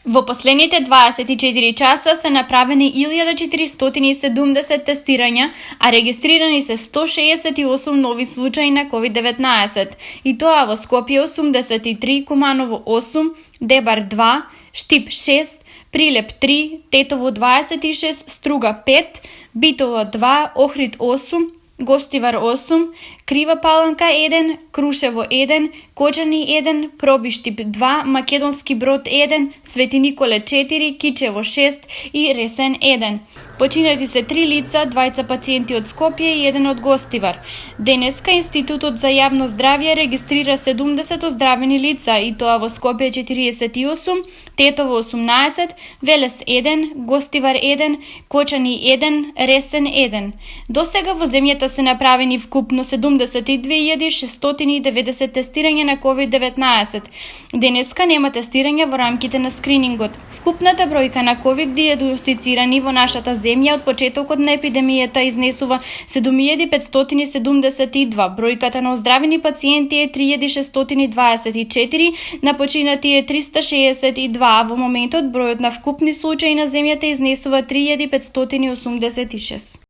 Во последните 24 часа се направени 1470 тестирања, а регистрирани се 168 нови случаи на COVID-19, и тоа во Скопје 83, Куманово 8, Дебар 2, Штип 6, Прилеп 3, Тетово 26, Струга 5, Битово 2, Охрид 8, Гостивар 8, Крива Паланка 1, Крушево 1, Кочани 1, Пробиштип 2, Македонски Брод 1, Свети Николе 4, Кичево 6 и Ресен 1. Починати се 3 лица, 2 пациенти од Скопје и 1 од Гостивар. Денеска Институтот за јавно здравје регистрира 70 оздравени лица, и тоа во Скопје 48, Тетово 18, Велес 1, Гостивар 1, Кочани 1, Ресен 1. До сега во земјата се направени вкупно 72.690 тестирања на COVID-19. Денеска нема тестирања во рамките на скринингот. Вкупната бројка на COVID диагностицирани во нашата земја од почетокот на епидемијата изнесува 7572. Бројката на оздравени пациенти е 3624, на починати е 362, а во моментот бројот на вкупни случаи на земјата изнесува 3586.